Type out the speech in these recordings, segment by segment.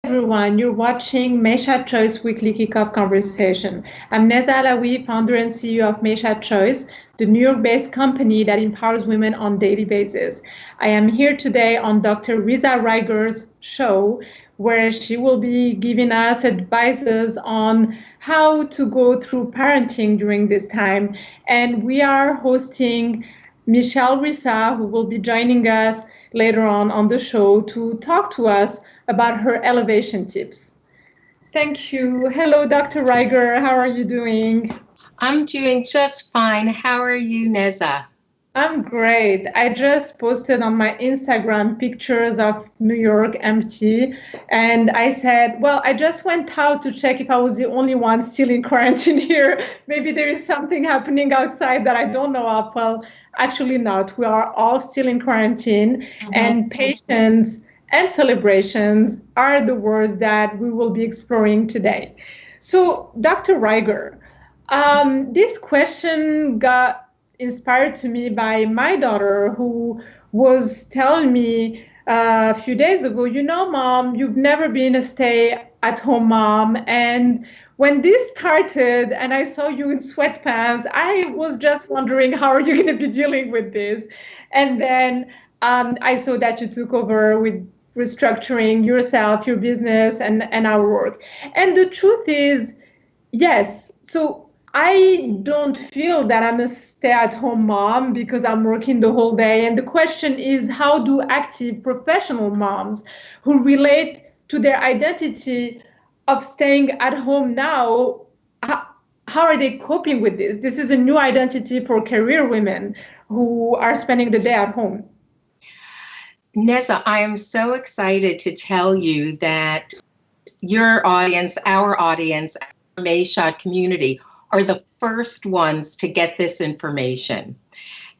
everyone, you're watching Mayshad Choice Weekly Kickoff Conversation. I'm Neza Alawi, founder and CEO of Mayshad Choice, the New York-based company that empowers women on a daily basis. I am here today on Dr. Risa Ryger's show, where she will be giving us advices on how to go through parenting during this time. And we are hosting Michele Risa, who will be joining us later on the show to talk to us about her elevation tips. Thank you. Hello, Dr. Ryger. How are you doing? I'm doing just fine. How are you, Neza? I'm great. I just posted on my Instagram pictures of New York empty, and I said, well, I just went out to check if I was the only one still in quarantine here. Maybe there is something happening outside that I don't know of. Well, actually not. We are all still in quarantine, and patience and celebrations are the words that we will be exploring today. So, Dr. Ryger, this question got inspired to me by my daughter, who was telling me a few days ago, Mom, you've never been a stay-at-home mom. And when this started and I saw you in sweatpants, I was just wondering, how are you going to be dealing with this? And then I saw that you took over with restructuring yourself, your business, and our work. And the truth is, yes. So I don't feel that I'm a stay-at-home mom because I'm working the whole day. And the question is, how do active professional moms who relate to their identity of staying at home now, how are they coping with this? This is a new identity for career women who are spending the day at home. Neza, I am so excited to tell you that your audience, our Mayshad community, are the first ones to get this information.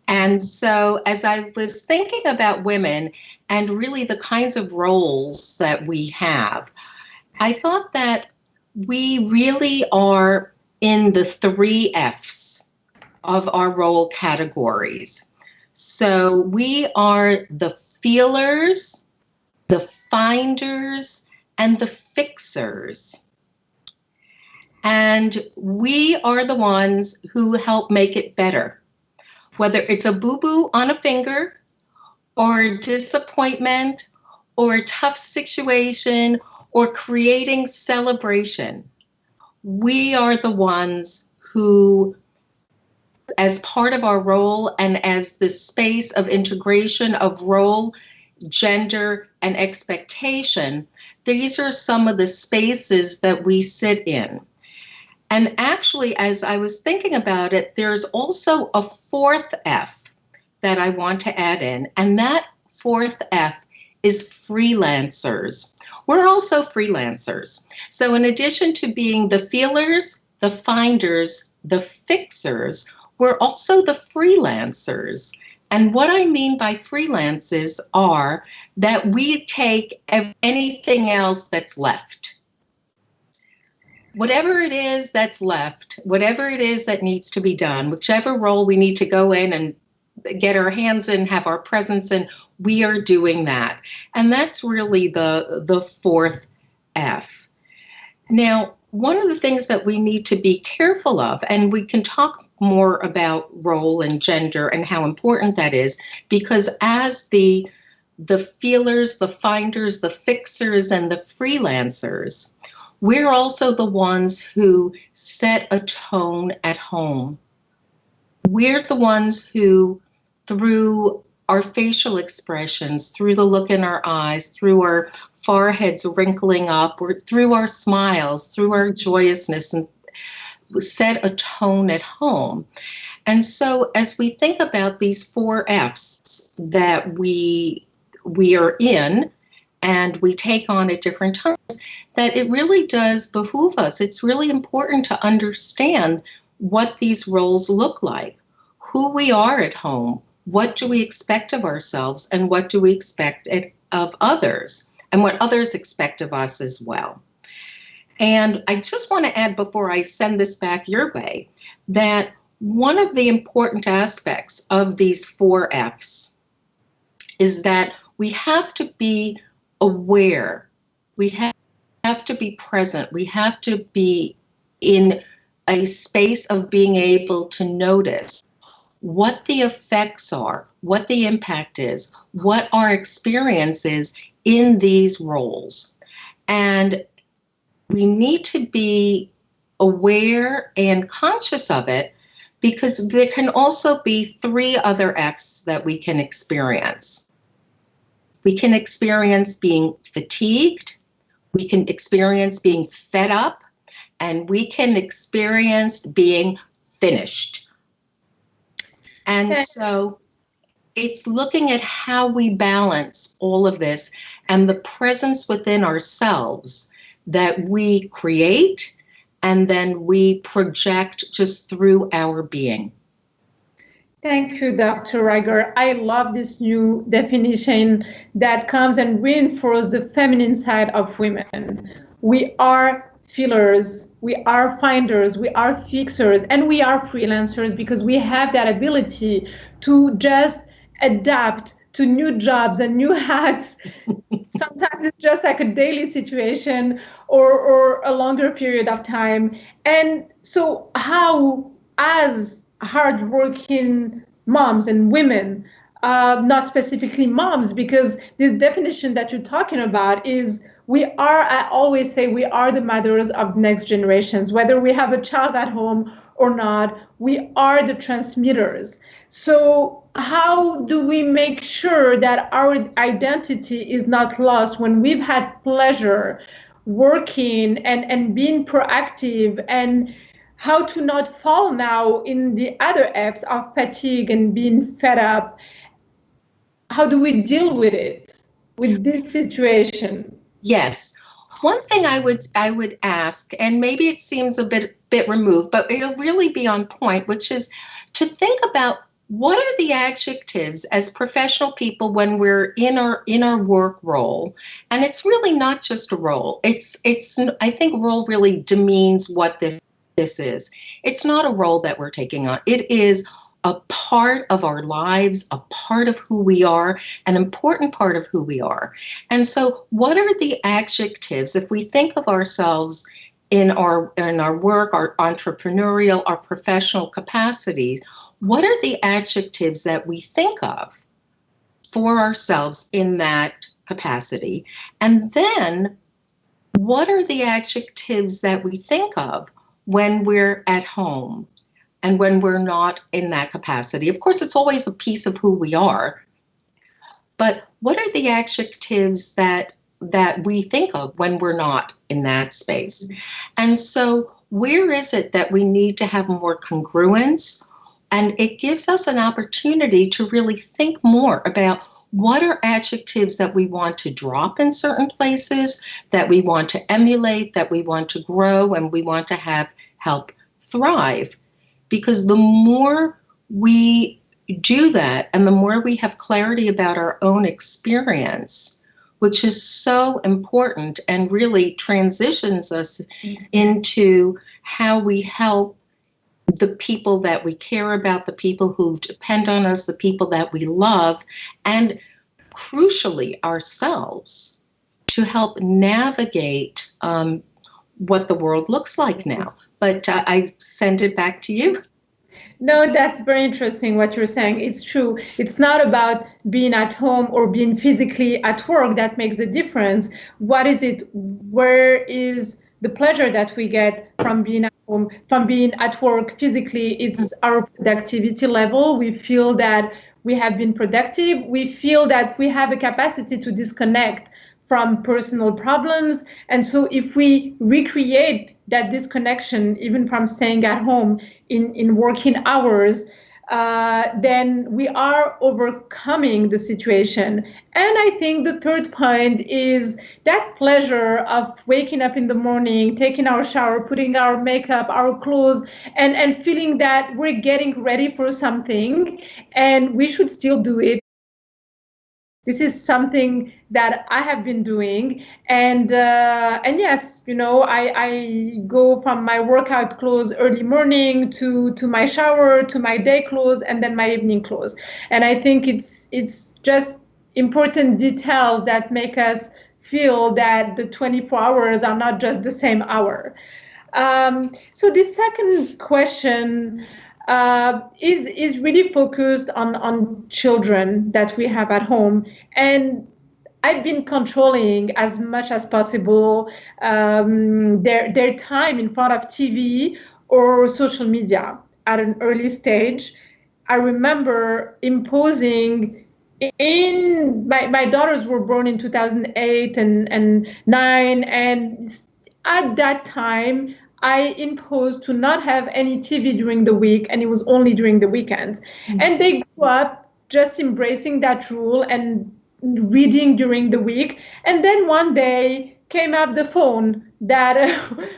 And so as I was thinking about women and really the kinds of roles that we have, I thought that we really are in the 3 F's of our role categories. So we are the feelers, the finders, and the fixers. And we are the ones who help make it better. Whether it's a boo-boo on a finger, or disappointment, or a tough situation, or creating celebration, we are the ones who, as part of our role and as the space of integration of role, gender, and expectation, these are some of the spaces that we sit in. And actually, as I was thinking about it, there's also a 4th F that I want to add in, and that 4th F is freelancers. We're also freelancers. So in addition to being the feelers, the finders, the fixers, we're also the freelancers. And what I mean by freelancers are that we take anything else that's left. Whatever it is that's left, whatever it is that needs to be done, whichever role we need to go in and get our hands in, have our presence in, we are doing that. And that's really the 4th F. Now, one of the things that we need to be careful of, and we can talk more about role and gender and how important that is, because as the feelers, the finders, the fixers, and the freelancers, we're also the ones who set a tone at home. We're the ones who, through our facial expressions, through the look in our eyes, through our foreheads wrinkling up, or through our smiles, through our joyousness, and set a tone at home. And so as we think about these 4 F's that we are in, and we take on at different times, that it really does behoove us. It's really important to understand what these roles look like, who we are at home, what do we expect of ourselves, and what do we expect of others, and what others expect of us as well. And I just want to add, before I send this back your way, that one of the important aspects of these 4 F's is that we have to be aware. We have have to be present. We have to be in a space of being able to notice what the effects are, what the impact is, what our experience is in these roles. And we need to be aware and conscious of it, because there can also be three other F's that we can experience. We can experience being fatigued, we can experience being fed up, and we can experience being finished. And so it's looking at how we balance all of this and the presence within ourselves that we create and then we project just through our being. Thank you, Dr. Ryger. I love this new definition that comes and reinforces the feminine side of women. We are feelers, we are finders, we are fixers, and we are freelancers because we have that ability to just adapt to new jobs and new hats. Sometimes it's just like a daily situation or a longer period of time. And so how, as hardworking moms and women, not specifically moms, because this definition that you're talking about is I always say we are the mothers of next generations, whether we have a child at home or not, we are the transmitters. So how do we make sure that our identity is not lost when we've had pleasure working and being proactive, and how to not fall now in the other F's of fatigue and being fed up? How do we deal with it, with this situation? Yes. One thing I would ask, and maybe it seems a bit removed, but it'll really be on point, which is to think about what are the adjectives as professional people when we're in our work role. And it's really not just a role. It's I think role really demeans what this is. It's not a role that we're taking on. It is a part of our lives, a part of who we are, an important part of who we are. And so what are the adjectives, if we think of ourselves in our work, our entrepreneurial, our professional capacities, what are the adjectives that we think of for ourselves in that capacity? And then what are the adjectives that we think of when we're at home and when we're not in that capacity? Of course, it's always a piece of who we are, but what are the adjectives that we think of when we're not in that space? And so where is it that we need to have more congruence? And it gives us an opportunity to really think more about what are adjectives that we want to drop in certain places, that we want to emulate, that we want to grow, and we want to have help thrive. Because the more we do that and the more we have clarity about our own experience, which is so important and really transitions us into how we help the people that we care about, the people who depend on us, the people that we love, and crucially ourselves, to help navigate what the world looks like now. But I send it back to you. No, that's very interesting what you're saying. It's true. It's not about being at home or being physically at work that makes a difference. What is it? Where is the pleasure that we get from being at home, from being at work physically? It's our productivity level. We feel that we have been productive. We feel that we have a capacity to disconnect from personal problems. And so if we recreate that disconnection, even from staying at home in working hours, then we are overcoming the situation. And I think the third point is that pleasure of waking up in the morning, taking our shower, putting our makeup, our clothes, and feeling that we're getting ready for something, and we should still do it. This is something that I have been doing, and yes, I go from my workout clothes early morning to my shower, to my day clothes, and then my evening clothes. And I think it's just important details that make us feel that the 24 hours are not just the same hour. So the second question is really focused on children that we have at home. And I've been controlling as much as possible their time in front of TV or social media at an early stage. I remember imposing my daughters were born in 2008 and 9, and at that time I imposed to not have any TV during the week, and it was only during the weekends. Mm-hmm. And they grew up just embracing that rule and reading during the week. And then one day came up the phone that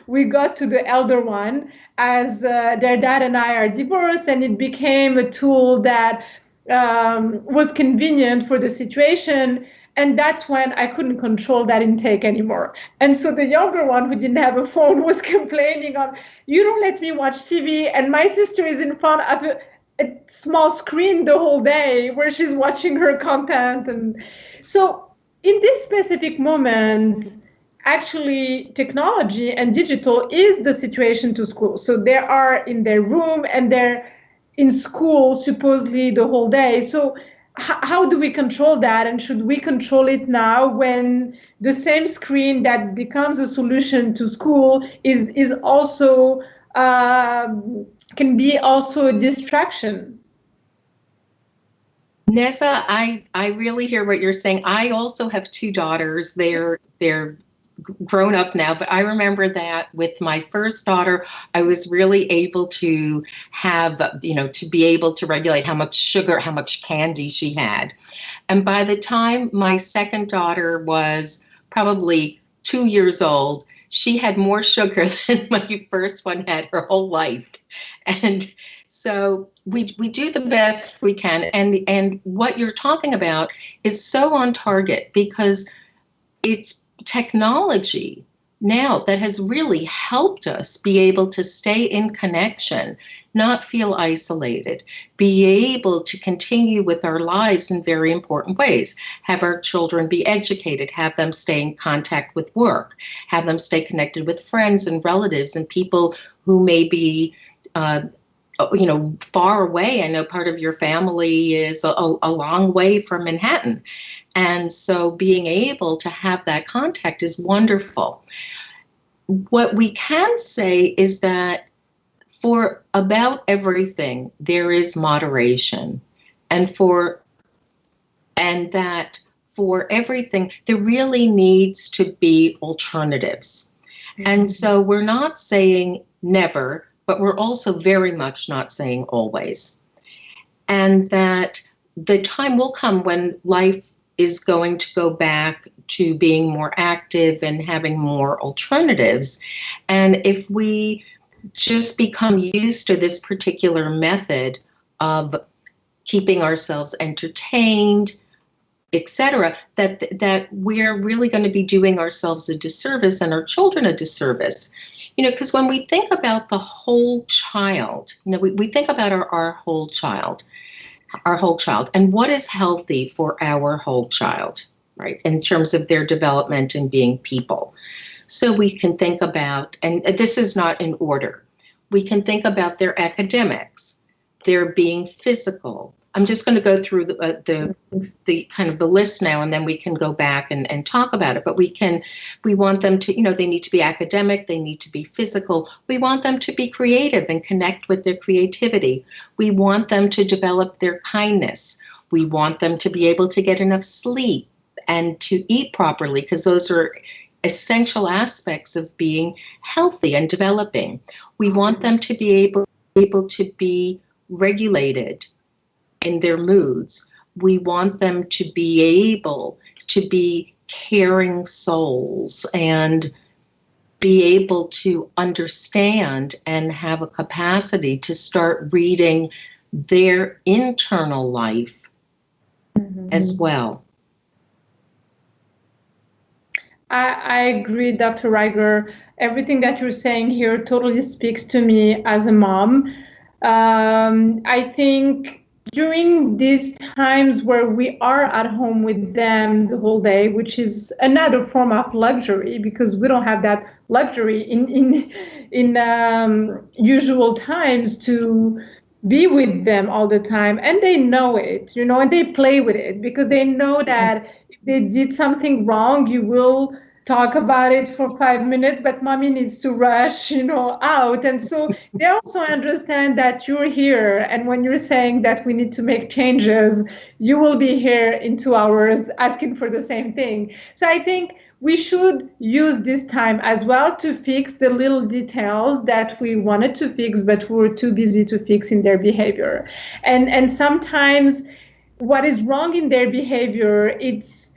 we got to the elder one, as their dad and I are divorced, and it became a tool that was convenient for the situation. And that's when I couldn't control that intake anymore. And so the younger one, who didn't have a phone, was complaining on, you don't let me watch TV, and my sister is in front of a small screen the whole day where she's watching her content. And so in this specific moment, actually technology and digital is the situation to school. So they are in their room and they're in school supposedly the whole day. So how do we control that? And should we control it now, when the same screen that becomes a solution to school is also can be also a distraction? Nessa, I really hear what you're saying. I also have two daughters. They're grown up now, but I remember that with my first daughter, I was really able to have, to be able to regulate how much sugar, how much candy she had. And by the time my second daughter was probably 2 years old, she had more sugar than my first one had her whole life. And so we do the best we can. And what you're talking about is so on target, because it's technology now that has really helped us be able to stay in connection, not feel isolated, be able to continue with our lives in very important ways, have our children be educated, have them stay in contact with work, have them stay connected with friends and relatives and people who may be far away. I know part of your family is a long way from Manhattan. And so being able to have that contact is wonderful. What we can say is that for about everything, there is moderation. And that for everything, there really needs to be alternatives. Mm-hmm. And so we're not saying never, but we're also very much not saying always. And that the time will come when life is going to go back to being more active and having more alternatives. And if we just become used to this particular method of keeping ourselves entertained, etc., that we're really going to be doing ourselves a disservice and our children a disservice. Because when we think about the whole child, we think about our whole child. And what is healthy for our whole child, right, in terms of their development and being people. So we can think about, and this is not in order, we can think about their academics, their being physical. I'm just going to go through the kind of the list now, and then we can go back and talk about it. But we want them to, they need to be academic, they need to be physical. We want them to be creative and connect with their creativity. We want them to develop their kindness. We want them to be able to get enough sleep and to eat properly, because those are essential aspects of being healthy and developing. We want them to be able to be regulated in their moods. We want them to be able to be caring souls and be able to understand and have a capacity to start reading their internal life as well. I agree, Dr. Ryger. Everything that you're saying here totally speaks to me as a mom. I think during these times where we are at home with them the whole day, which is another form of luxury because we don't have that luxury in usual times to be with them all the time, and they know it, and they play with it because they know that if they did something wrong, you will talk about it for 5 minutes, but mommy needs to rush, out. And so they also understand that you're here. And when you're saying that we need to make changes, you will be here in 2 hours asking for the same thing. So I think we should use this time as well to fix the little details that we wanted to fix, but we were too busy to fix in their behavior. And sometimes what is wrong in their behavior, it's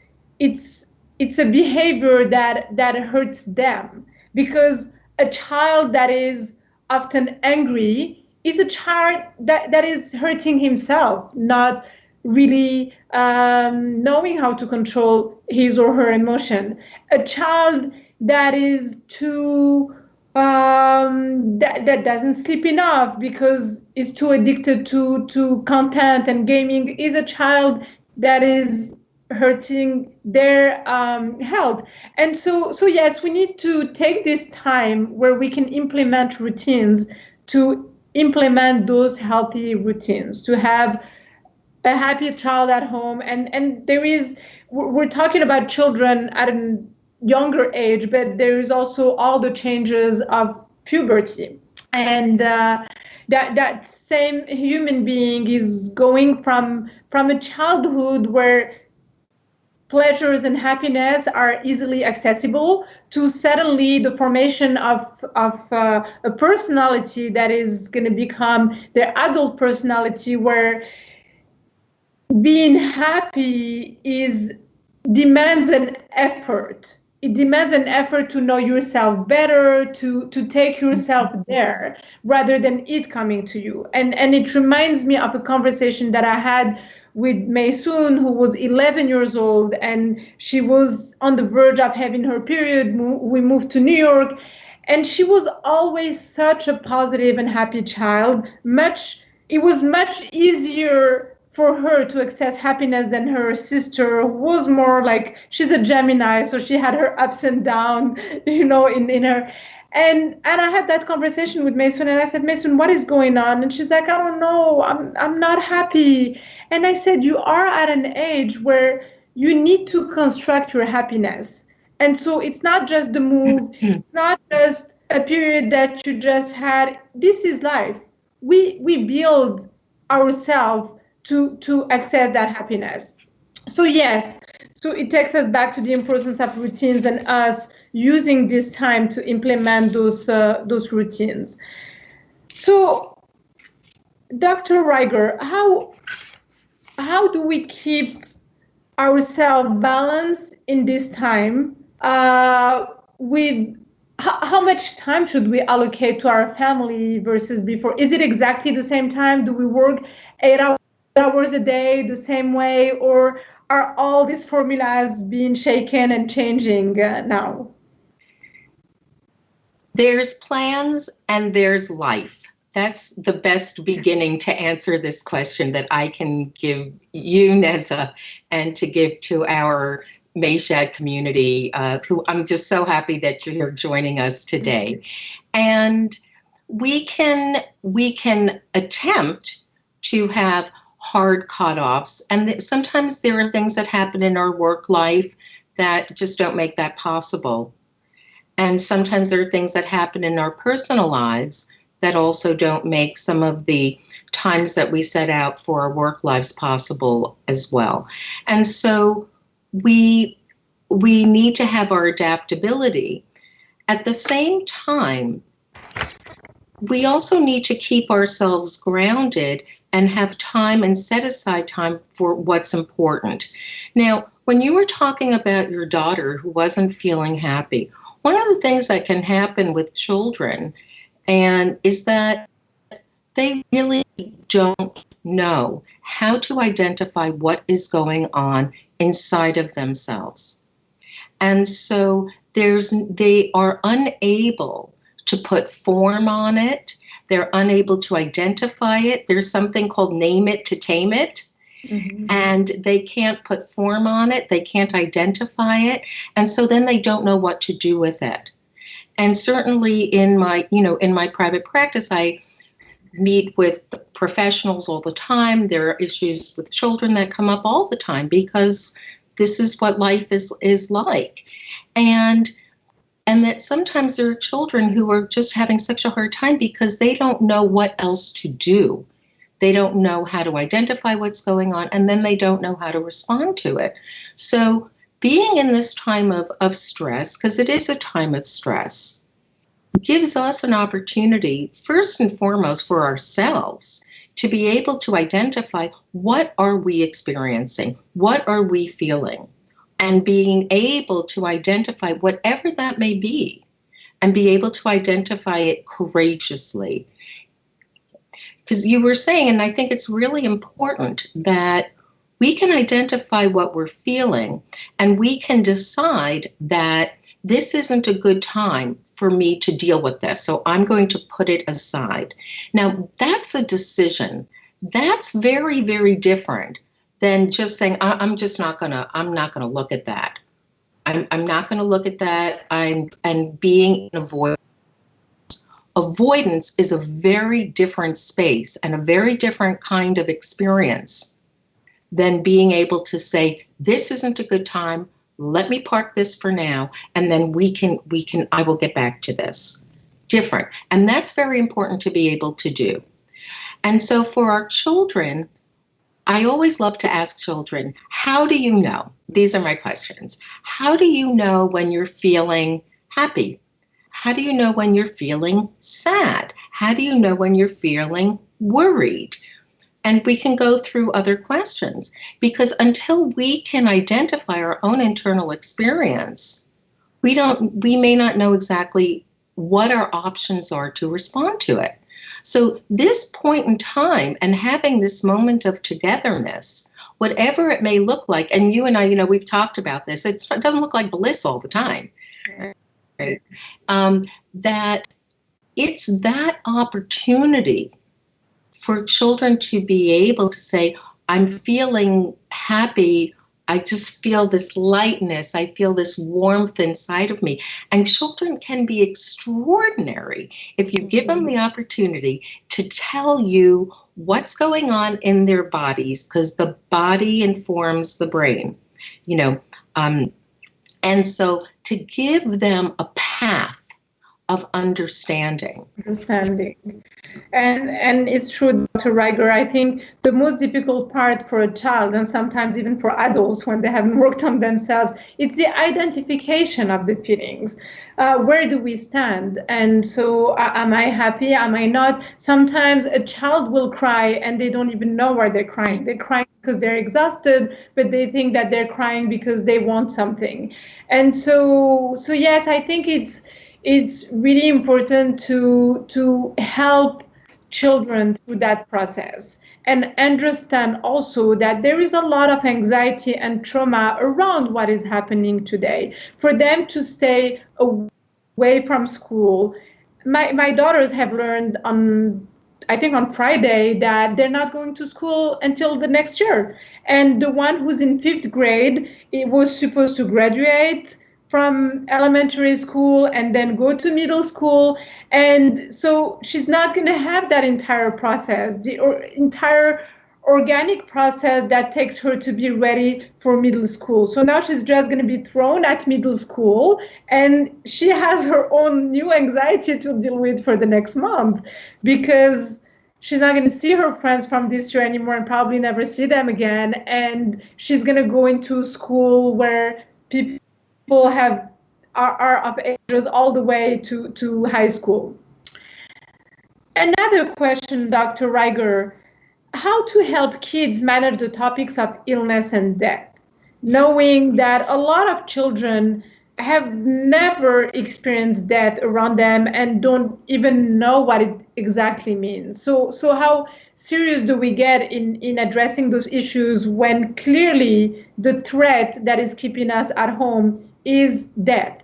a behavior that hurts them, because a child that is often angry is a child that is hurting himself, not really knowing how to control his or her emotion. A child that is too that doesn't sleep enough because is too addicted to content and gaming is a child that is hurting their health. And so yes, we need to take this time where we can implement routines, to implement those healthy routines, to have a happy child at home. And we're talking about children at a younger age, but there is also all the changes of puberty. And that same human being is going from a childhood where pleasures and happiness are easily accessible to suddenly the formation of a personality that is going to become their adult personality, where being happy demands an effort. It demands an effort to know yourself better, to take yourself there rather than it coming to you. And it reminds me of a conversation that I had with Maysoon, who was 11 years old, and she was on the verge of having her period. We moved to New York, and she was always such a positive and happy child. It was much easier for her to access happiness than her sister, who was more like, she's a Gemini, so she had her ups and downs, in her. And I had that conversation with Mason, and I said, Mason, what is going on? And she's like, I don't know, I'm not happy. And I said, you are at an age where you need to construct your happiness. And so it's not just the move, it's not just a period that you just had. This is life. We build ourselves to access that happiness. So yes, so it takes us back to the importance of routines and us using this time to implement those routines. So, Dr. Ryger, how do we keep ourselves balanced in this time? With how much time should we allocate to our family versus before? Is it exactly the same time? Do we work 8 hours a day the same way, or are all these formulas being shaken and changing now? There's plans and there's life. That's the best beginning to answer this question that I can give you, Neza, and to give to our Mayshad community, who I'm just so happy that you're here joining us today. And we can attempt to have hard cutoffs, and sometimes there are things that happen in our work life that just don't make that possible. And sometimes there are things that happen in our personal lives that also don't make some of the times that we set out for our work lives possible as well. And so we need to have our adaptability. At the same time, we also need to keep ourselves grounded and have time and set aside time for what's important. Now, when you were talking about your daughter who wasn't feeling happy, one of the things that can happen with children is that they really don't know how to identify what is going on inside of themselves. And so they are unable to put form on it. They're unable to identify it. There's something called name it to tame it. Mm-hmm. And they can't put form on it. They can't identify it. And so then they don't know what to do with it. And certainly in my private practice, I meet with professionals all the time. There are issues with children that come up all the time because this is what life is like. And that sometimes there are children who are just having such a hard time because they don't know what else to do. They don't know how to identify what's going on, and then they don't know how to respond to it. So being in this time of stress, because it is a time of stress, gives us an opportunity, first and foremost for ourselves, to be able to identify what are we experiencing, what are we feeling, and being able to identify whatever that may be, and be able to identify it courageously. Because you were saying, and I think it's really important that we can identify what we're feeling and we can decide that this isn't a good time for me to deal with this, so I'm going to put it aside. Now, that's a decision. That's very, very different than just saying, I'm not gonna look at that. I'm not gonna look at that. And being in avoidance. Avoidance is a very different space and a very different kind of experience than being able to say, this isn't a good time, let me park this for now, and then I will get back to this. Different. And that's very important to be able to do. And so for our children, I always love to ask children, how do you know? These are my questions. How do you know when you're feeling happy? How do you know when you're feeling sad? How do you know when you're feeling worried? And we can go through other questions, because until we can identify our own internal experience, we may not know exactly what our options are to respond to it. So this point in time and having this moment of togetherness, whatever it may look like, and you and I, we've talked about this, it doesn't look like bliss all the time. Right? That it's that opportunity for children to be able to say, I'm feeling happy. I just feel this lightness. I feel this warmth inside of me. And children can be extraordinary if you give them the opportunity to tell you what's going on in their bodies, because the body informs the brain, and so to give them a path of understanding. And it's true, Dr. Ryger, I think the most difficult part for a child, and sometimes even for adults when they haven't worked on themselves, it's the identification of the feelings. Where do we stand? And so am I happy? Am I not? Sometimes a child will cry and they don't even know why they're crying. They're crying because they're exhausted, but they think that they're crying because they want something. And so yes, I think it's really important to help children through that process and understand also that there is a lot of anxiety and trauma around what is happening today. For them to stay away from school, my daughters have learned on Friday that they're not going to school until the next year. And the one who's in 5th grade, it was supposed to graduate from elementary school and then go to middle school. And so she's not going to have that entire process, the entire organic process that takes her to be ready for middle school. So now she's just going to be thrown at middle school, and she has her own new anxiety to deal with for the next month, because she's not going to see her friends from this year anymore and probably never see them again. And she's going to go into school where people are of ages all the way to high school. Another question, Dr. Ryger, how to help kids manage the topics of illness and death, knowing that a lot of children have never experienced death around them and don't even know what it exactly means. So how serious do we get in addressing those issues when clearly the threat that is keeping us at home is death,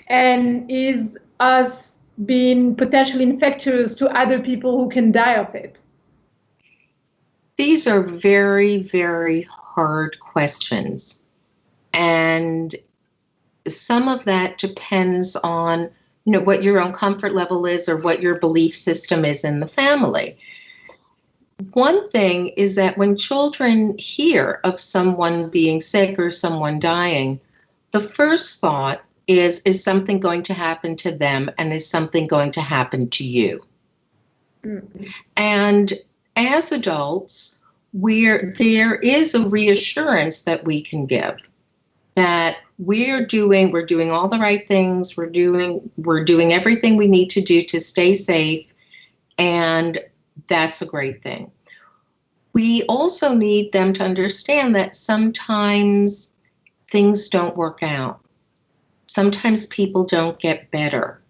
and is us being potentially infectious to other people who can die of it? These are very, very hard questions. And some of that depends on, what your own comfort level is or what your belief system is in the family. One thing is that when children hear of someone being sick or someone dying, the first thought is something going to happen to them, and is something going to happen to you? Mm-hmm. And as adults, there is a reassurance that we can give that we're doing all the right things, we're doing everything we need to do to stay safe, and that's a great thing. We also need them to understand that sometimes things don't work out. Sometimes people don't get better.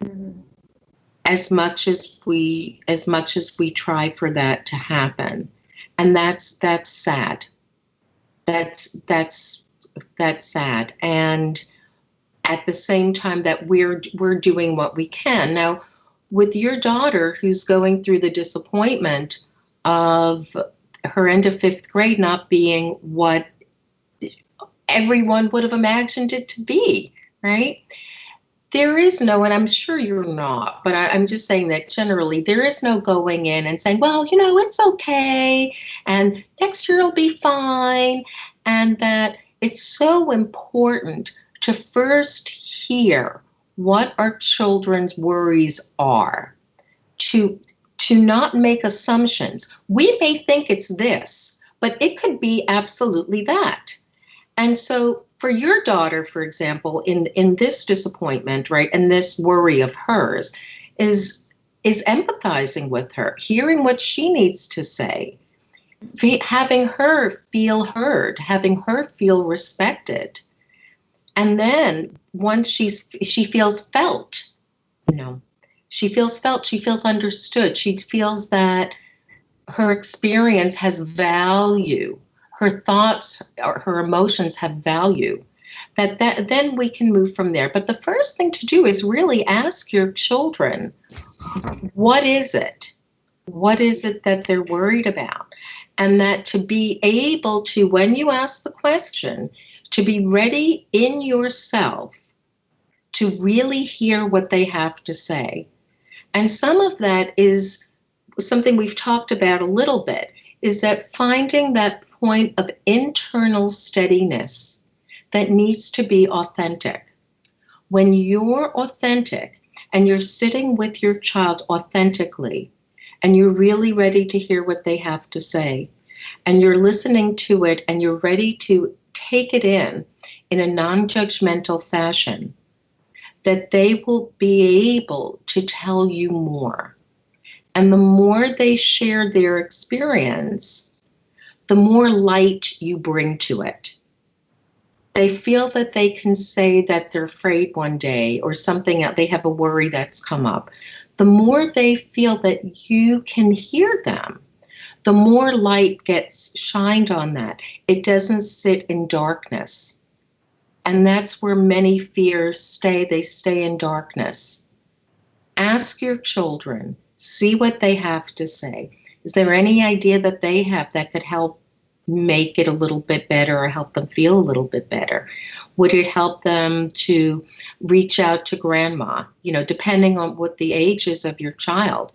Mm-hmm. As much as we try for that to happen. And that's sad. That's sad. And at the same time that we're doing what we can. Now, with your daughter who's going through the disappointment of her end of fifth grade not being what everyone would have imagined it to be, right? There is no, and I'm sure you're not, but I'm just saying that generally there is no going in and saying, well, it's okay, and next year it'll be fine, and that it's so important to first hear what our children's worries are, to not make assumptions. We may think it's this, but it could be absolutely that. And so for your daughter, for example, in this disappointment, right, and this worry of hers, is empathizing with her, hearing what she needs to say, having her feel heard, having her feel respected. And then once she feels felt, she feels felt, she feels understood, she feels that her experience has value, her thoughts or her emotions have value, that then we can move from there. But the first thing to do is really ask your children, what is it? What is it that they're worried about? And that to be able to, when you ask the question, to be ready in yourself to really hear what they have to say. And some of that is something we've talked about a little bit, is that finding that point of internal steadiness that needs to be authentic. When you're authentic and you're sitting with your child authentically, and you're really ready to hear what they have to say, and you're listening to it, and you're ready to take it in a non-judgmental fashion, that they will be able to tell you more. And the more they share their experience, the more light you bring to it. They feel that they can say that they're afraid one day or something else, they have a worry that's come up. The more they feel that you can hear them, the more light gets shined on that. It doesn't sit in darkness. And that's where many fears stay. They stay in darkness. Ask your children, see what they have to say. Is there any idea that they have that could help make it a little bit better or help them feel a little bit better? Would it help them to reach out to grandma, depending on what the age is of your child?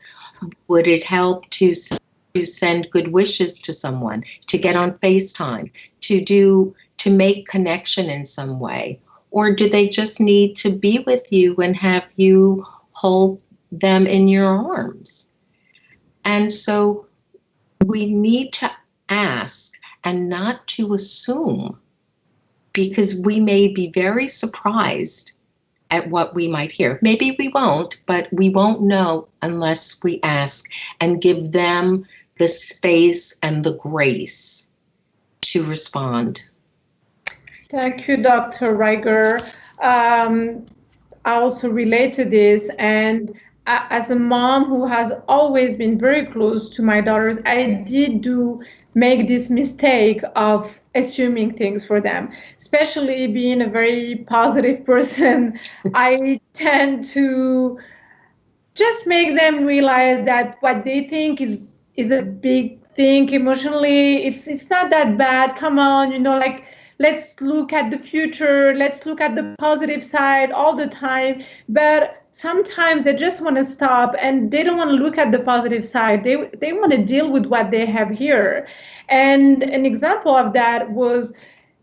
Would it help to send good wishes to someone, to get on FaceTime, to make connection in some way? Or do they just need to be with you and have you hold them in your arms? And so we need to ask and not to assume, because we may be very surprised at what we might hear. Maybe we won't, but we won't know unless we ask and give them the space and the grace to respond. Thank you, Dr. Ryger. I also relate to this, and as a mom who has always been very close to my daughters, I did do make this mistake of assuming things for them. Especially being a very positive person, I tend to just make them realize that what they think is a big thing emotionally. It's not that bad. Come on, like, let's look at the future, let's look at the positive side all the time. But sometimes they just want to stop, and they don't want to look at the positive side. They want to deal with what they have here. And an example of that was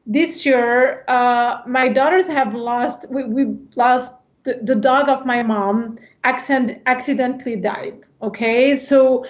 this year, my daughters have lost, we lost the dog of my mom accidentally died. Okay, so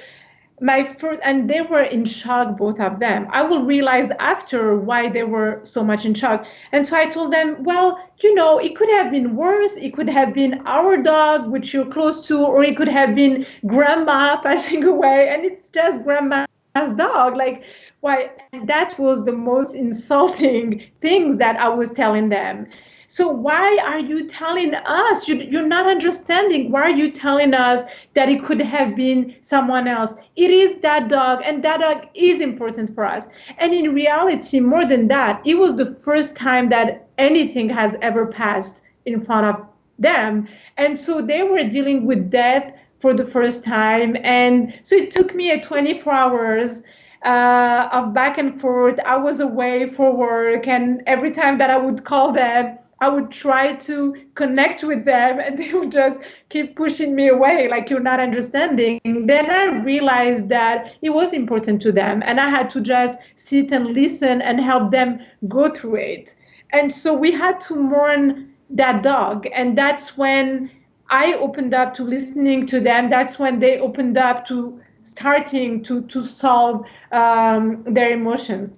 my first, and they were in shock, both of them. I will realize after why they were so much in shock. And so I told them, well, it could have been worse. It could have been our dog, which you're close to, or it could have been grandma passing away, and it's just grandma's dog. Like, why? And that was the most insulting things that I was telling them. So why are you telling us? You're not understanding. Why are you telling us that it could have been someone else? It is that dog, and that dog is important for us. And in reality, more than that, it was the first time that anything has ever passed in front of them. And so they were dealing with death for the first time. And so it took me 24 hours of back and forth. I was away for work, and every time that I would call them, I would try to connect with them, and they would just keep pushing me away, like, you're not understanding. Then I realized that it was important to them, and I had to just sit and listen and help them go through it. And so we had to mourn that dog, and that's when I opened up to listening to them. That's when they opened up to starting to solve their emotions.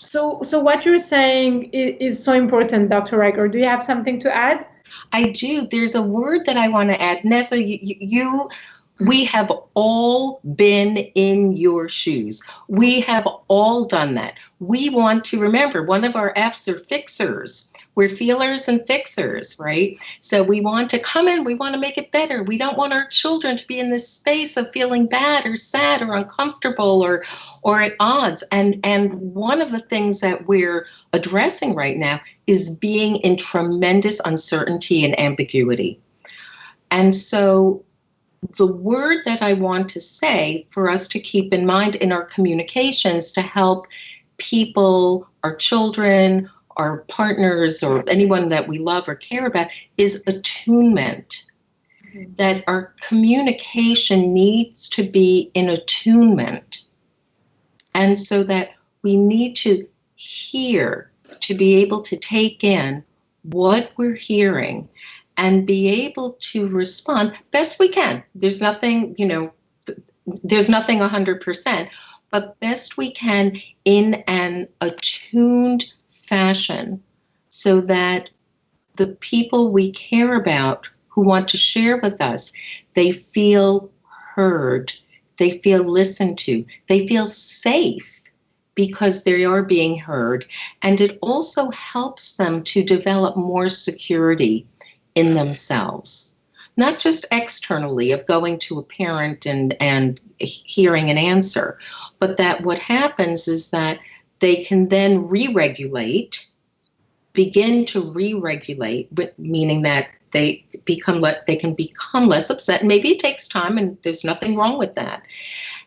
So what you're saying is so important, Dr. Ryger. Do you have something to add? I do. There's a word that I want to add. Nessa, we have all been in your shoes. We have all done that. We want to remember, one of our F's are fixers. We're feelers and fixers, right? So we want to come in, we want to make it better. We don't want our children to be in this space of feeling bad or sad or uncomfortable or at odds. And one of the things that we're addressing right now is being in tremendous uncertainty and ambiguity. And so the word that I want to say for us to keep in mind in our communications to help people, our children, our partners, or anyone that we love or care about is attunement. Mm-hmm. That our communication needs to be in attunement. And so that we need to hear, to be able to take in what we're hearing and be able to respond best we can. There's nothing, there's nothing 100%, but best we can in an attuned fashion so that the people we care about who want to share with us, they feel heard, they feel listened to, they feel safe because they are being heard. And it also helps them to develop more security in themselves, not just externally of going to a parent and hearing an answer, but that what happens is that they can then begin to re-regulate, meaning that they can become less upset. Maybe it takes time, and there's nothing wrong with that.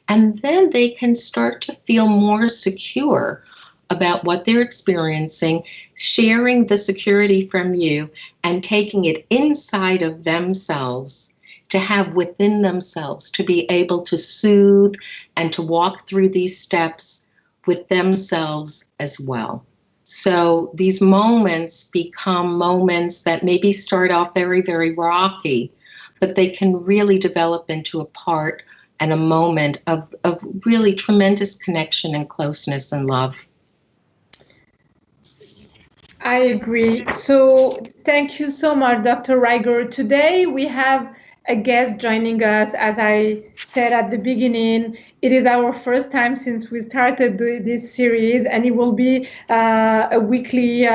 And then they can start to feel more secure about what they're experiencing, sharing the security from you and taking it inside of themselves to have within themselves to be able to soothe and to walk through these steps with themselves as well. So these moments become moments that maybe start off very, very rocky, but they can really develop into a part and a moment of really tremendous connection and closeness and love. I agree. So thank you so much, Dr. Ryger. Today we have a guest joining us. As I said at the beginning, it is our first time since we started this series, and it will be a weekly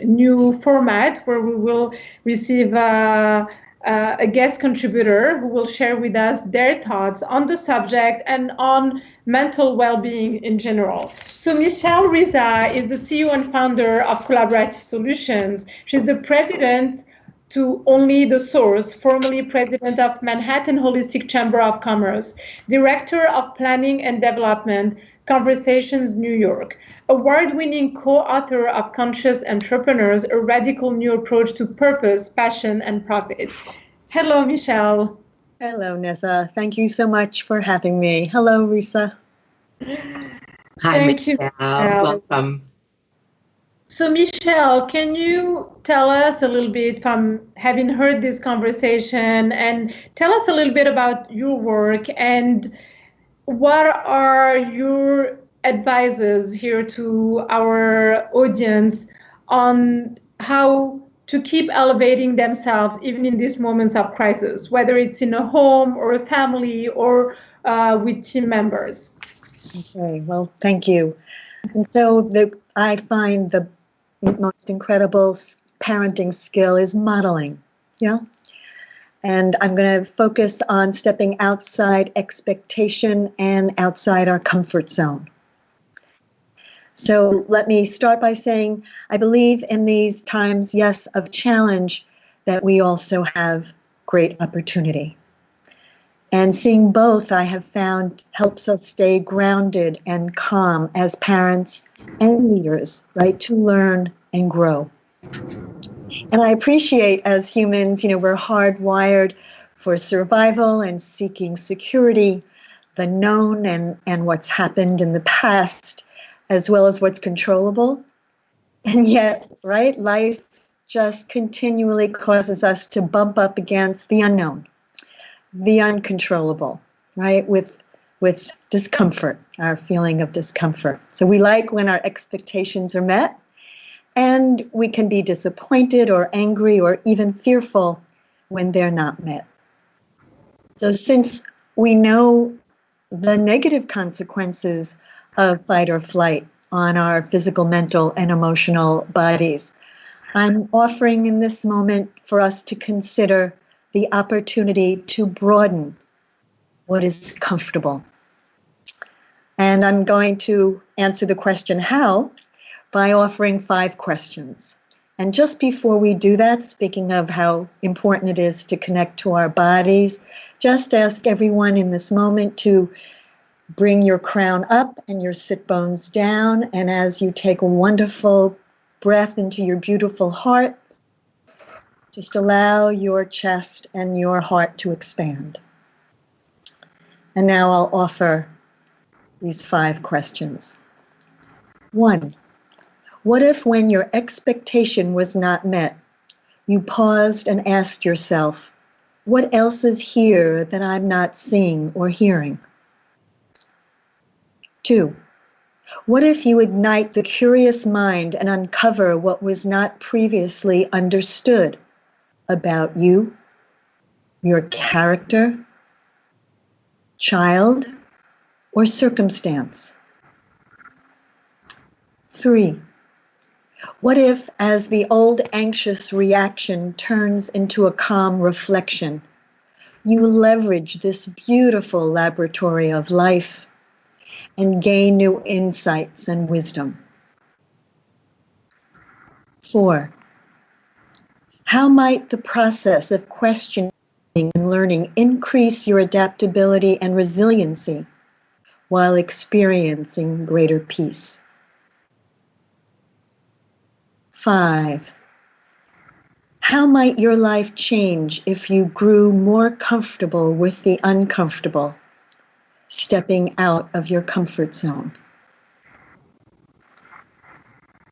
new format where we will receive a guest contributor who will share with us their thoughts on the subject and on mental well-being in general. So Michele Risa is the CEO and founder of Collaborative Solutions. She's the president to Only the Source, formerly president of Manhattan Holistic Chamber of Commerce, director of planning and development, Conversations New York, award-winning co-author of Conscious Entrepreneurs, a radical new approach to purpose, passion, and profit. Hello, Michele. Hello, Nessa. Thank you so much for having me. Hello, Risa. Hi, Michele. Welcome. So, Michele, can you tell us a little bit, from having heard this conversation, and tell us a little bit about your work and what are your advices here to our audience on how to keep elevating themselves even in these moments of crisis, whether it's in a home or a family or with team members? Okay, well, thank you. And so I find the most incredible parenting skill is modeling, And I'm going to focus on stepping outside expectation and outside our comfort zone. So let me start by saying I believe in these times, yes, of challenge, that we also have great opportunity. And seeing both, I have found, helps us stay grounded and calm as parents and leaders, right, to learn and grow. And I appreciate, as humans, we're hardwired for survival and seeking security, the known and what's happened in the past, as well as what's controllable. And yet, right, life just continually causes us to bump up against the unknown, the uncontrollable, right, with discomfort, our feeling of discomfort. So we like when our expectations are met, and we can be disappointed or angry or even fearful when they're not met. So since we know the negative consequences of fight or flight on our physical, mental, and emotional bodies, I'm offering in this moment for us to consider the opportunity to broaden what is comfortable. And I'm going to answer the question how by offering 5 questions. And just before we do that, speaking of how important it is to connect to our bodies, just ask everyone in this moment to bring your crown up and your sit bones down. And as you take a wonderful breath into your beautiful heart, just allow your chest and your heart to expand. And now I'll offer these 5 questions. 1, what if when your expectation was not met, you paused and asked yourself, what else is here that I'm not seeing or hearing? 2, what if you ignite the curious mind and uncover what was not previously understood about you, your character, child, or circumstance? 3, what if, as the old anxious reaction turns into a calm reflection, you leverage this beautiful laboratory of life and gain new insights and wisdom? 4, how might the process of questioning and learning increase your adaptability and resiliency while experiencing greater peace? 5, how might your life change if you grew more comfortable with the uncomfortable, stepping out of your comfort zone?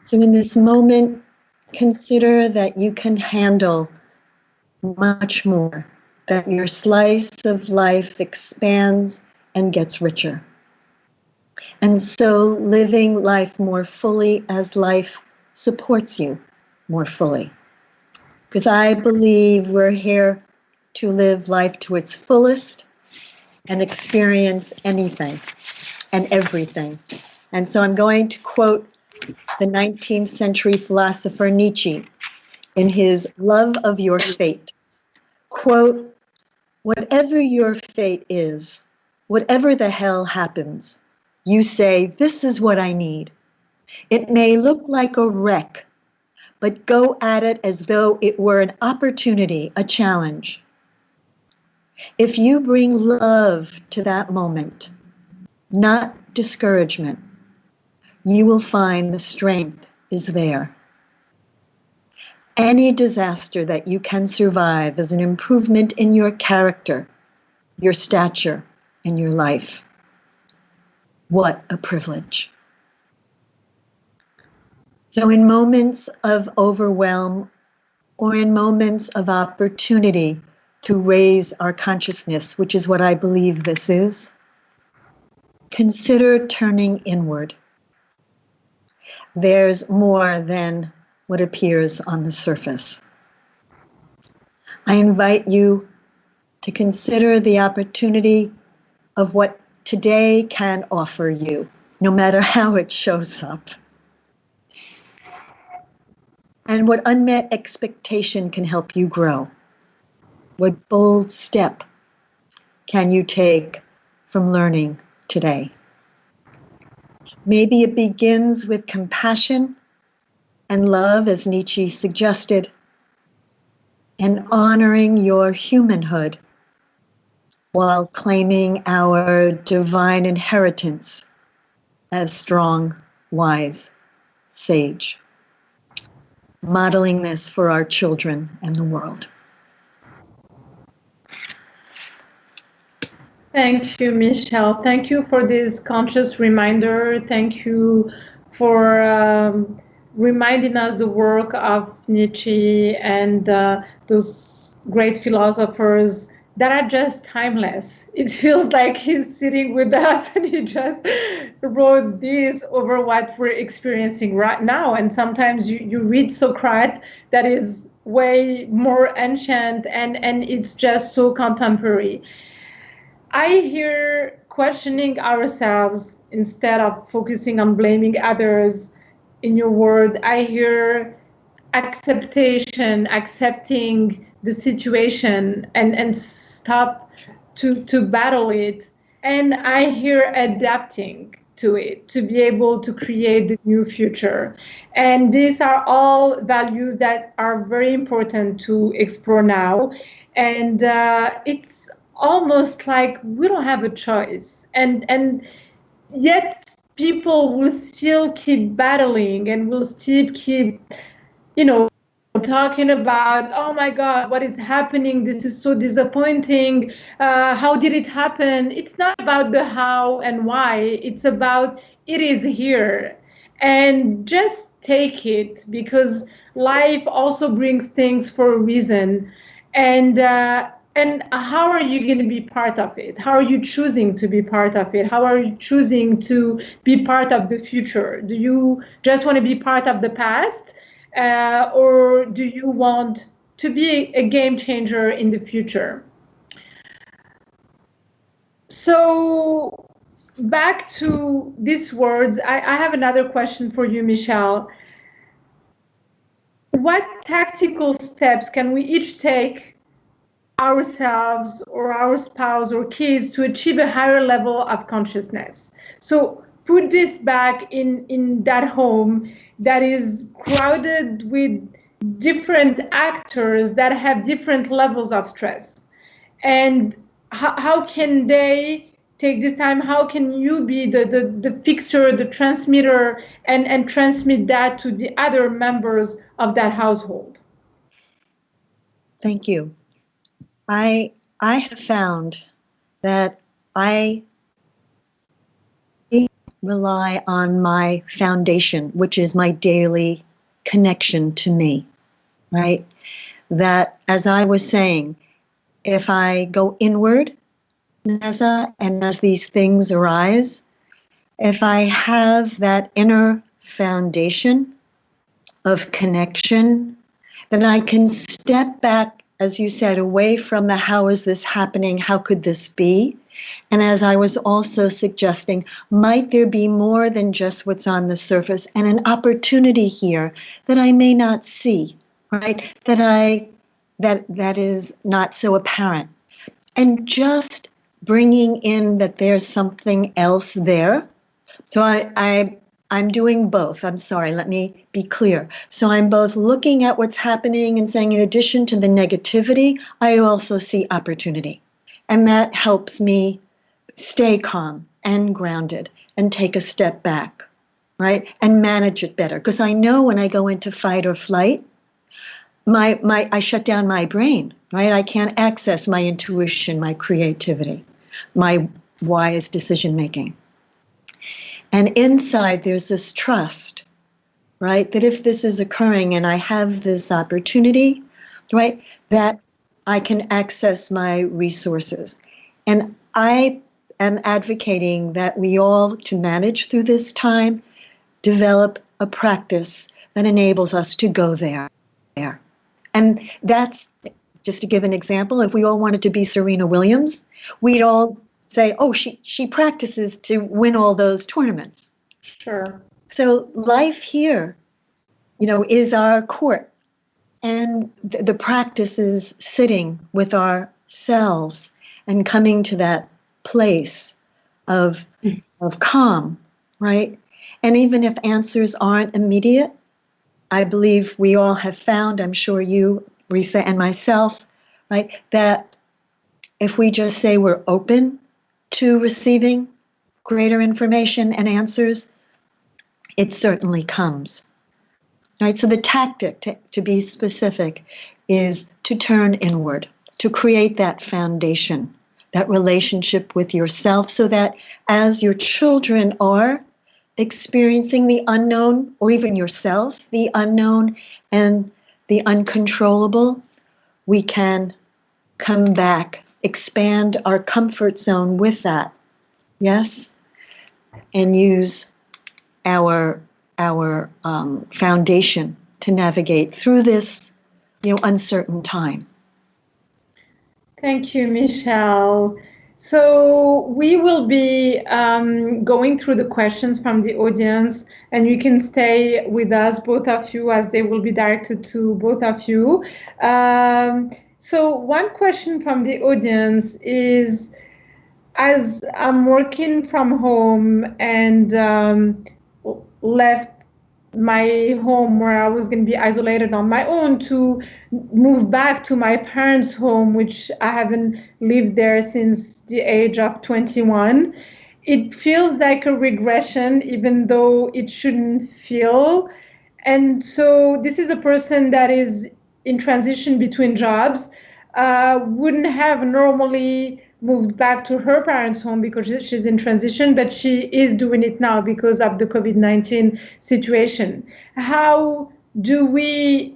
So in this moment, consider that you can handle much more, that your slice of life expands and gets richer. And so living life more fully as life supports you more fully. Because I believe we're here to live life to its fullest and experience anything and everything. And so I'm going to quote the 19th century philosopher Nietzsche in his Love of Your Fate. Quote, whatever your fate is, whatever the hell happens, you say, this is what I need. It may look like a wreck, but go at it as though it were an opportunity, a challenge. If you bring love to that moment, not discouragement, you will find the strength is there. Any disaster that you can survive is an improvement in your character, your stature, and your life. What a privilege. So in moments of overwhelm or in moments of opportunity to raise our consciousness, which is what I believe this is, consider turning inward. There's more than what appears on the surface. I invite you to consider the opportunity of what today can offer you, no matter how it shows up. And what unmet expectation can help you grow. What bold step can you take from learning today? Maybe it begins with compassion and love, as Nietzsche suggested, and honoring your humanhood while claiming our divine inheritance as strong, wise, sage. Modeling this for our children and the world. Thank you, Michele. Thank you for this conscious reminder. Thank you for reminding us the work of Nietzsche and those great philosophers that are just timeless. It feels like he's sitting with us and he just wrote this over what we're experiencing right now. And sometimes you read Socrates that is way more ancient and it's just so contemporary. I hear questioning ourselves instead of focusing on blaming others. In your word, I hear acceptation, accepting the situation and stop to battle it. And I hear adapting to it, to be able to create the new future. And these are all values that are very important to explore now. And it's almost like we don't have a choice. And yet people will still keep battling and will still keep, talking about, oh my God, what is happening? This is so disappointing. How did it happen? It's not about the how and why. It's about it is here. And just take it, because life also brings things for a reason. And how are you going to be part of it? How are you choosing to be part of it? How are you choosing to be part of the future? Do you just want to be part of the past? Or do you want to be a game changer in the future? So back to these words, I have another question for you, Michele. What tactical steps can we each take ourselves or our spouse or kids to achieve a higher level of consciousness? So put this back in that home that is crowded with different actors that have different levels of stress. And how can they take this time? How can you be the fixer, the transmitter, and transmit that to the other members of that household? Thank you. I have found that I rely on my foundation, which is my daily connection to me, right? That, as I was saying, if I go inward, Neza, and as these things arise, if I have that inner foundation of connection, then I can step back, as you said, away from the how is this happening, how could this be? And as I was also suggesting, might there be more than just what's on the surface and an opportunity here that I may not see, right? That I that is not so apparent. And just bringing in that there's something else there. So I'm doing both. I'm sorry, let me be clear. So I'm both looking at what's happening and saying, in addition to the negativity, I also see opportunity. And that helps me stay calm and grounded and take a step back, right? And manage it better. Because I know when I go into fight or flight, I shut down my brain, right? I can't access my intuition, my creativity, my wise decision making. And inside there's this trust, right? That if this is occurring and I have this opportunity, right, that I can access my resources. And I am advocating that we all, to manage through this time, develop a practice that enables us to go there. And that's, just to give an example, if we all wanted to be Serena Williams, we'd all say, oh, she practices to win all those tournaments. Sure. So life here, is our court. And the practice is sitting with ourselves and coming to that place of calm, right? And even if answers aren't immediate, I believe we all have found, I'm sure you, Risa, and myself, right, that if we just say we're open to receiving greater information and answers, it certainly comes. Right? So the tactic, to be specific, is to turn inward, to create that foundation, that relationship with yourself, so that as your children are experiencing the unknown, or even yourself, the unknown and the uncontrollable, we can come back, expand our comfort zone with that, yes, and use our foundation to navigate through this, uncertain time. Thank you, Michele. So we will be going through the questions from the audience, and you can stay with us, both of you, as they will be directed to both of you. So one question from the audience is, as I'm working from home and left my home where I was going to be isolated on my own to move back to my parents' home, which I haven't lived there since the age of 21. It feels like a regression, even though it shouldn't feel. And so this is a person that is in transition between jobs, wouldn't have normally moved back to her parents' home because she's in transition, but she is doing it now because of the COVID-19 situation. How do we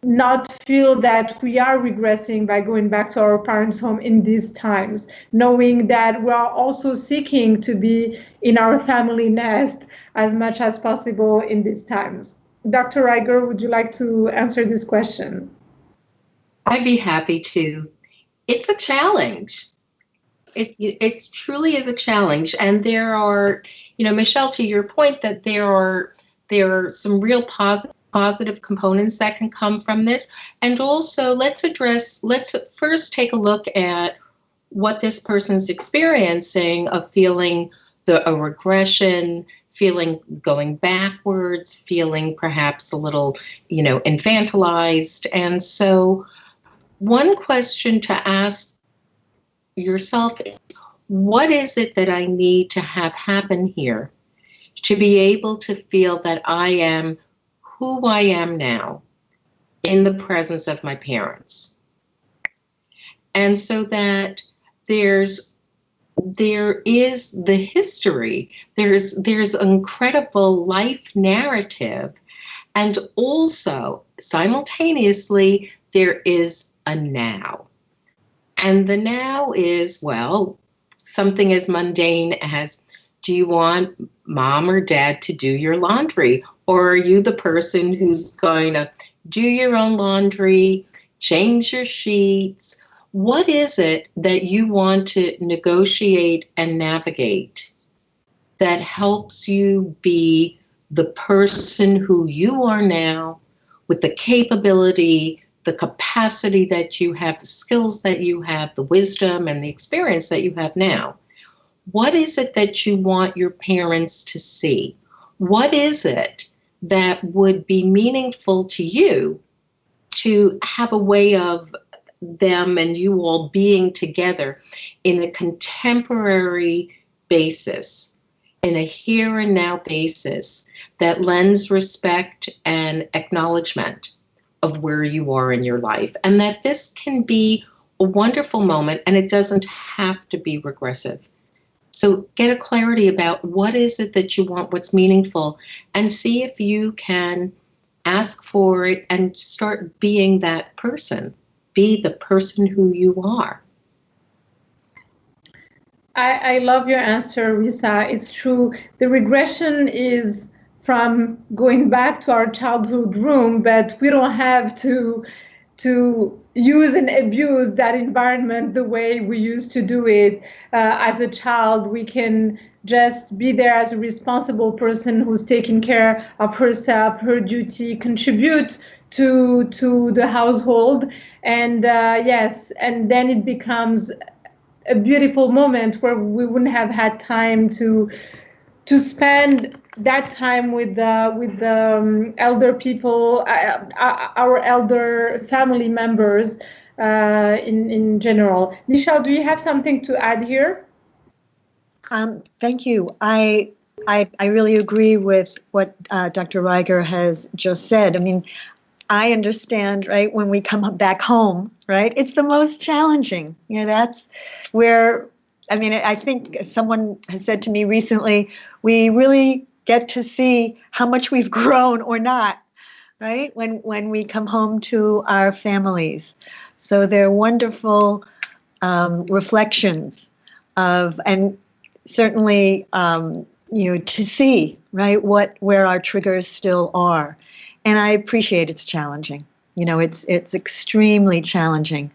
not feel that we are regressing by going back to our parents' home in these times, knowing that we are also seeking to be in our family nest as much as possible in these times? Dr. Ryger, would you like to answer this question? I'd be happy to. It's a challenge. It truly is a challenge. And there are, Michele, to your point, that there are some real positive components that can come from this. And also let's first take a look at what this person's experiencing of feeling a regression, feeling going backwards, feeling perhaps a little, infantilized. And so one question to ask yourself is, what is it that I need to have happen here to be able to feel that I am who I am now in the presence of my parents? And so that there is the history, there's incredible life narrative, and also simultaneously there is a now. And the now is, well, something as mundane as, do you want mom or dad to do your laundry? Or are you the person who's going to do your own laundry, change your sheets? What is it that you want to negotiate and navigate that helps you be the person who you are now, with the capability the capacity that you have, the skills that you have, the wisdom and the experience that you have now. What is it that you want your parents to see? What is it that would be meaningful to you to have a way of them and you all being together in a contemporary basis, in a here and now basis that lends respect and acknowledgement of where you are in your life, and that this can be a wonderful moment and it doesn't have to be regressive. So get a clarity about what is it that you want, what's meaningful, and see if you can ask for it and start being that person. Be the person who you are. I love your answer, Risa. It's true. The regression is from going back to our childhood room, but we don't have to use and abuse that environment the way we used to do it as a child. We can just be there as a responsible person who's taking care of herself, her duty, contribute to the household, and yes, and then it becomes a beautiful moment where we wouldn't have had time to spend that time with the elder people, our elder family members in general. Michele, do you have something to add here? Thank you. I really agree with what Dr. Ryger has just said. I mean, I understand, right, when we come back home, right, it's the most challenging. You know, that's where, I mean, I think someone has said to me recently, we really get to see how much we've grown or not, right, when we come home to our families. So they're wonderful reflections of, and certainly, to see, right, where our triggers still are. And I appreciate it's challenging. You know, it's extremely challenging.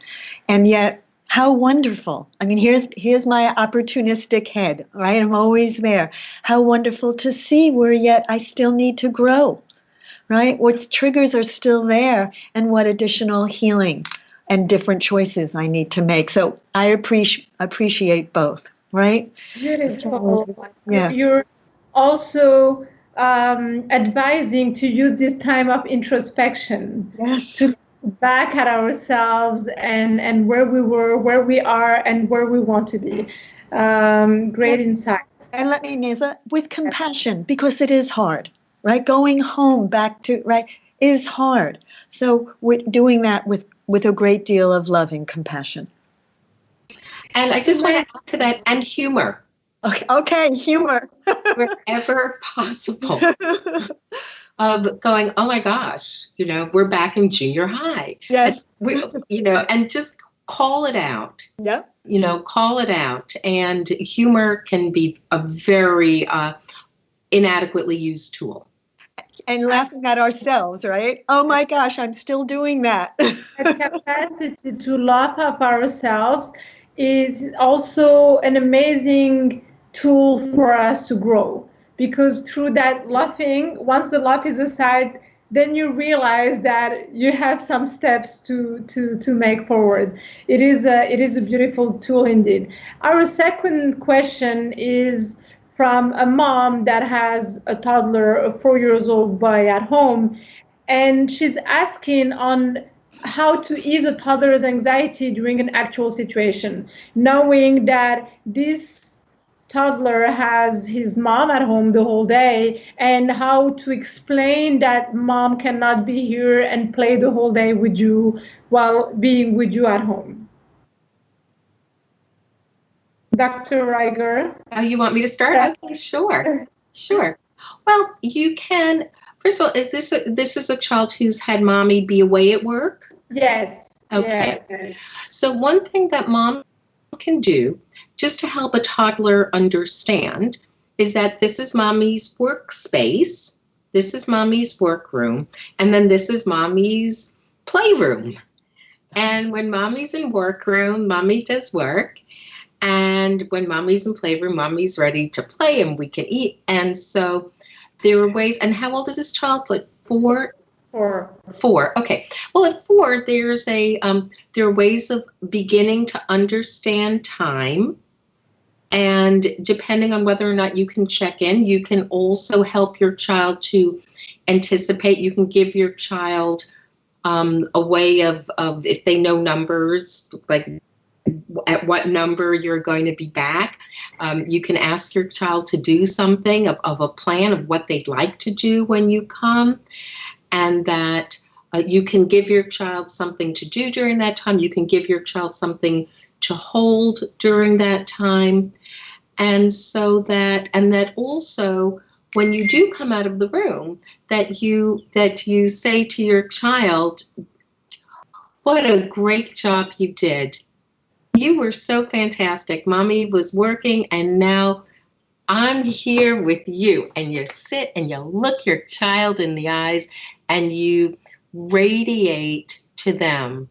And yet, how wonderful. I mean, here's my opportunistic head, right? I'm always there. How wonderful to see where yet I still need to grow, right? What triggers are still there and what additional healing and different choices I need to make. So I appreciate both, right? Beautiful. Yeah. You're also advising to use this time of introspection. Yes. To look back at ourselves and where we were, where we are, and where we want to be. Great insights. And let me, Neza, with compassion, because it is hard, right? Going home back to, right, is hard. So we're doing that with a great deal of love and compassion. And I just want to add to that, and humor. Okay, humor. Wherever possible. Of going, oh my gosh, we're back in junior high. Yes. And just call it out. Yep. Call it out. And humor can be a very inadequately used tool. And laughing at ourselves, right? Oh my gosh, I'm still doing that. The capacity to laugh at ourselves is also an amazing tool for us to grow, because through that laughing, once the laugh is aside, then you realize that you have some steps to make forward. It is a beautiful tool indeed. Our second question is from a mom that has a toddler, a 4-year-old boy at home, and she's asking on how to ease a toddler's anxiety during an actual situation, knowing that this toddler has his mom at home the whole day, and how to explain that mom cannot be here and play the whole day with you while being with you at home. Dr. Ryger? Oh, you want me to start? Okay, sure. Well, you can. First of all, this is a child who's had mommy be away at work? Yes. Okay. Yes. So one thing that mom can do just to help a toddler understand is that this is mommy's workspace, this is mommy's workroom, and then this is mommy's playroom. And when mommy's in workroom, mommy does work. And when mommy's in playroom, mommy's ready to play and we can eat. And so there are ways. And how old is this child? Like 4? Or 4. Okay. Well, at 4, there are ways of beginning to understand time. And depending on whether or not you can check in, you can also help your child to anticipate. You can give your child a way of if they know numbers, like at what number you're going to be back. You can ask your child to do something of a plan of what they'd like to do when you come, and that you can give your child something to do during that time. You can give your child something to hold during that time. And that also, when you do come out of the room, that you say to your child, what a great job you did. You were so fantastic. Mommy was working, and now I'm here with you. And you sit and you look your child in the eyes, and you radiate to them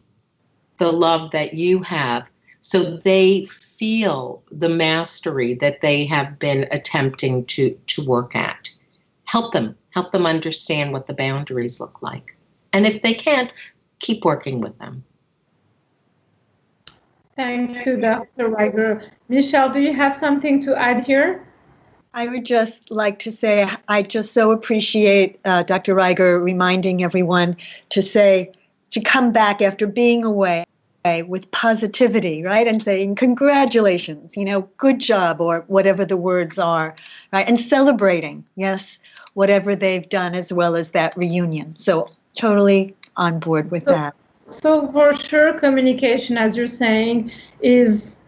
the love that you have, so they feel the mastery that they have been attempting to work at. Help them understand what the boundaries look like. And if they can't, keep working with them. Thank you, Dr. Ryger. Michele, do you have something to add here? I would just like to say I just so appreciate Dr. Ryger reminding everyone to come back after being away with positivity, right? And saying, congratulations, good job, or whatever the words are, right? And celebrating, yes, whatever they've done, as well as that reunion. So totally on board with that. So for sure, communication, as you're saying, is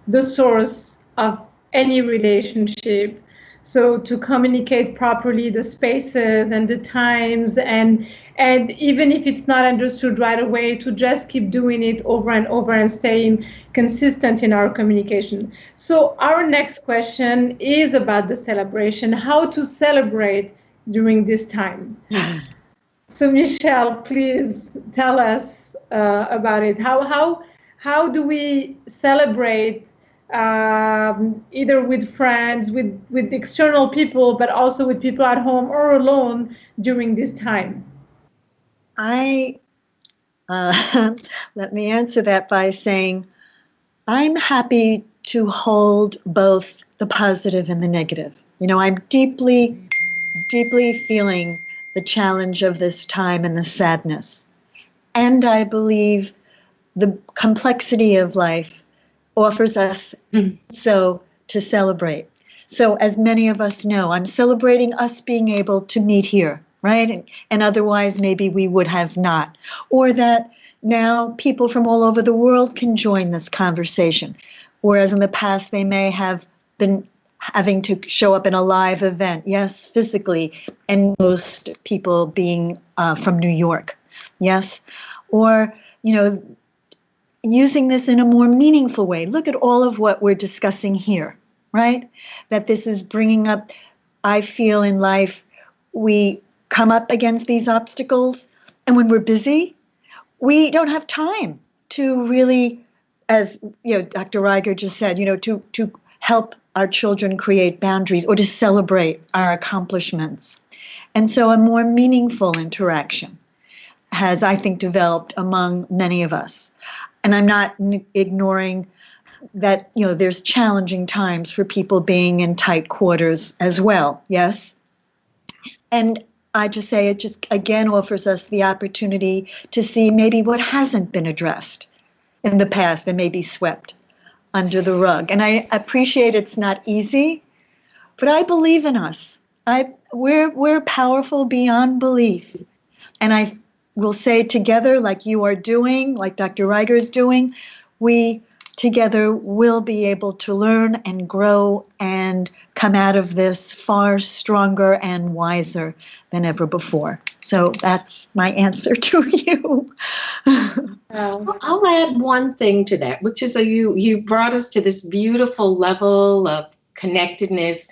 the source of any relationship. So to communicate properly the spaces and the times, and even if it's not understood right away, to just keep doing it over and over and staying consistent in our communication. So our next question is about the celebration, how to celebrate during this time. So Michele, please tell us about it. How do we celebrate either with friends, with external people, but also with people at home or alone during this time? Let me answer that by saying I'm happy to hold both the positive and the negative. I'm deeply, deeply feeling the challenge of this time and the sadness. And I believe the complexity of life offers us so to celebrate. So as many of us know, I'm celebrating us being able to meet here, right? And otherwise maybe we would have not. Or that now people from all over the world can join this conversation. Whereas in the past they may have been having to show up in a live event, yes, physically, and most people being from New York, yes? Or, using this in a more meaningful way. Look at all of what we're discussing here, right? That this is bringing up, I feel in life, we come up against these obstacles, and when we're busy, we don't have time to really, as Dr. Ryger just said, to help our children create boundaries or to celebrate our accomplishments. And so a more meaningful interaction has, I think, developed among many of us. And I'm not ignoring that, there's challenging times for people being in tight quarters as well, yes? And I just say it just, again, offers us the opportunity to see maybe what hasn't been addressed in the past and maybe swept under the rug. And I appreciate it's not easy, but I believe in us. We're powerful beyond belief. And I will say together, like you are doing, like Dr. Ryger is doing, we together will be able to learn and grow and come out of this far stronger and wiser than ever before. So that's my answer to you. I'll add one thing to that, which is you brought us to this beautiful level of connectedness.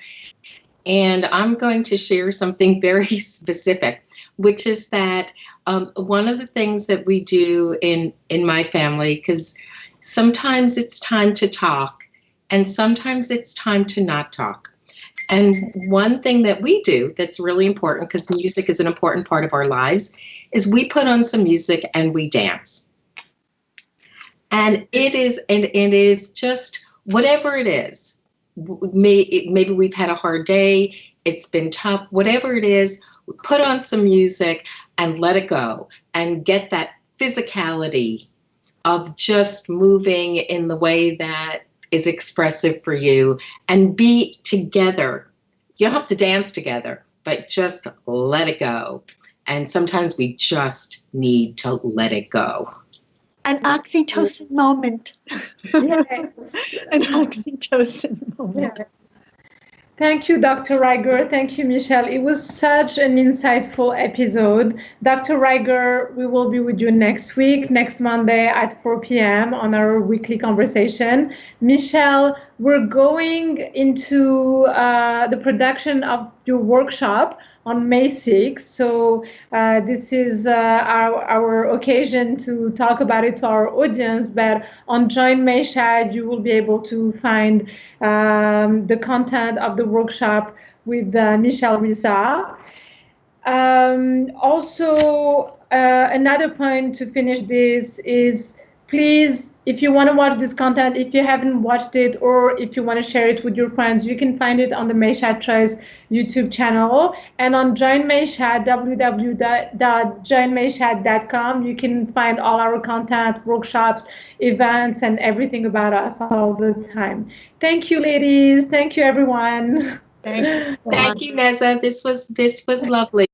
And I'm going to share something very specific, which is that one of the things that we do in my family, because sometimes it's time to talk and sometimes it's time to not talk. And one thing that we do that's really important, because music is an important part of our lives, is we put on some music and we dance. And it is just whatever it is. Maybe we've had a hard day, it's been tough, whatever it is, put on some music and let it go and get that physicality of just moving in the way that is expressive for you, and be together. You don't have to dance together, but just let it go. And sometimes we just need to let it go. An oxytocin moment. Yes. An oxytocin moment. Yeah. Thank you, Dr. Ryger. Thank you, Michele. It was such an insightful episode. Dr. Ryger, we will be with you next week, next Monday at 4 p.m. on our weekly conversation. Michele, we're going into the production of your workshop on May 6th. So this is our occasion to talk about it to our audience. But on Join Mayshad, you will be able to find the content of the workshop with Michele Risa. Also, another point to finish this is, please, if you want to watch this content, if you haven't watched it, or if you want to share it with your friends, you can find it on the Mayshad Choice YouTube channel. And on Join Mayshad, www.joinmayshad.com, you can find all our content, workshops, events, and everything about us all the time. Thank you, ladies. Thank you, everyone. Thank you. Thank you, Neza. This was lovely.